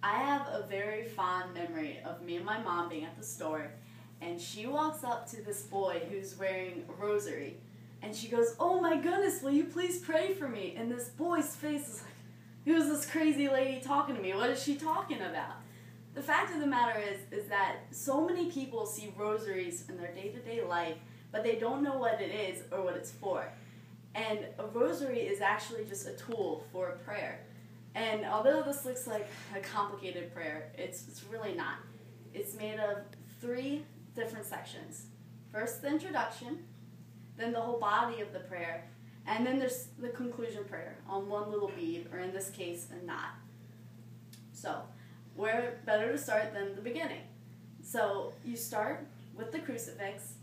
I have a very fond memory of me and my mom being at the store, and she walks up to this boy who's wearing a rosary, and she goes, "Oh my goodness, will you please pray for me?" And this boy's face is like, who's this crazy lady talking to me? What is she talking about? The fact of the matter is that so many people see rosaries in their day-to-day life, but they don't know what it is or what it's for. And a rosary is actually just a tool for prayer. And although this looks like a complicated prayer, it's really not. It's made of 3 different sections. First, the introduction, then the whole body of the prayer, and then there's the conclusion prayer on one little bead, or in this case, a knot. So, where better to start than the beginning? So, you start with the crucifix,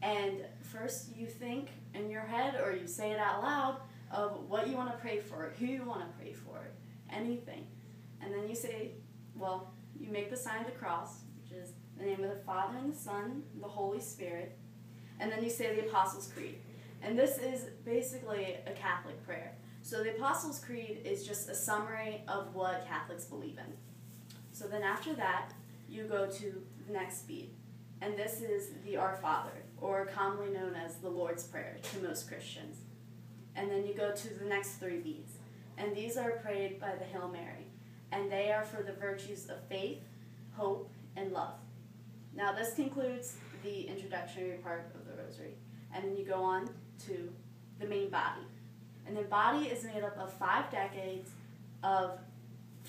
and first you think in your head, or you say it out loud, of what you want to pray for, who you want to pray for, anything. And then you say, well, you make the sign of the cross, which is the name of the Father and the Son, and the Holy Spirit. And then you say the Apostles' Creed. And this is basically a Catholic prayer. So the Apostles' Creed is just a summary of what Catholics believe in. So then after that, you go to the next bead. And this is the Our Father, or commonly known as the Lord's Prayer to most Christians. And then you go to the next 3 beads. And these are prayed by the Hail Mary. And they are for the virtues of faith, hope, and love. Now this concludes the introductory part of the rosary. And then you go on to the main body. And the body is made up of 5 decades of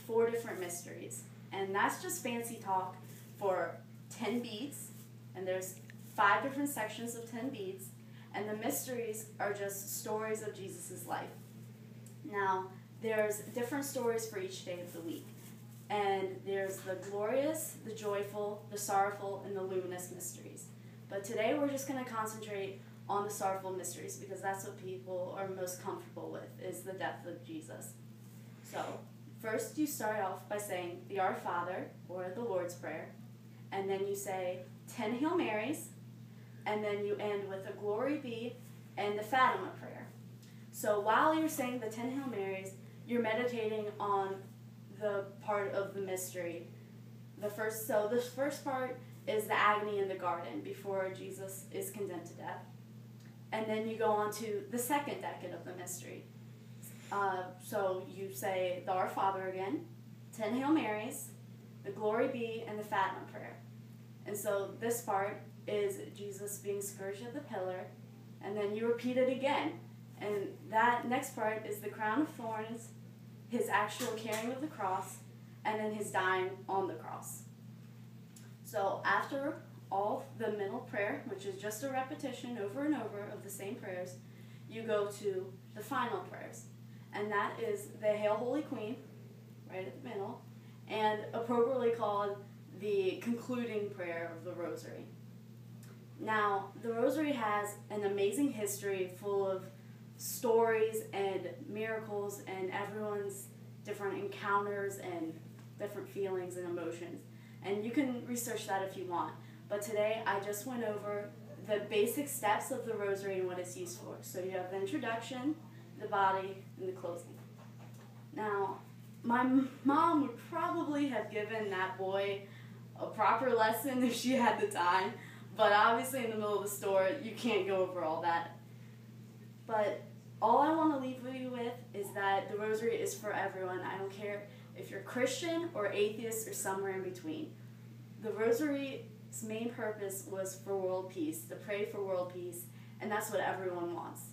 4 different mysteries. And that's just fancy talk for 10 beads. And there's 5 different sections of 10 beads. And the mysteries are just stories of Jesus' life. Now, there's different stories for each day of the week. And there's the glorious, the joyful, the sorrowful, and the luminous mysteries. But today we're just going to concentrate on the sorrowful mysteries because that's what people are most comfortable with, is the death of Jesus. So, first you start off by saying the Our Father, or the Lord's Prayer, and then you say 10 Hail Marys, and then you end with a Glory Be and the Fatima prayer. So while you're saying the 10 Hail Marys, you're meditating on the part of the mystery. The first part is the agony in the garden before Jesus is condemned to death. And then you go on to the second decade of the mystery. So you say the Our Father again, 10 Hail Marys, the Glory Be, and the Fatima prayer. And so this part is Jesus being scourged at the pillar, and then you repeat it again. And that next part is the crown of thorns, his actual carrying of the cross, and then his dying on the cross. So after all the middle prayer, which is just a repetition over and over of the same prayers, you go to the final prayers. And that is the Hail Holy Queen, right at the middle, and appropriately called the concluding prayer of the Rosary. Now, the Rosary has an amazing history full of stories and miracles and everyone's different encounters and different feelings and emotions. And you can research that if you want. But today I just went over the basic steps of the Rosary and what it's used for. So you have the introduction, the body, and the closing. Now, my mom would probably have given that boy a proper lesson if she had the time. But obviously in the middle of the store, you can't go over all that. But all I want to leave you with is that the Rosary is for everyone. I don't care if you're Christian or atheist or somewhere in between. The Rosary's main purpose was for world peace, to pray for world peace, and that's what everyone wants.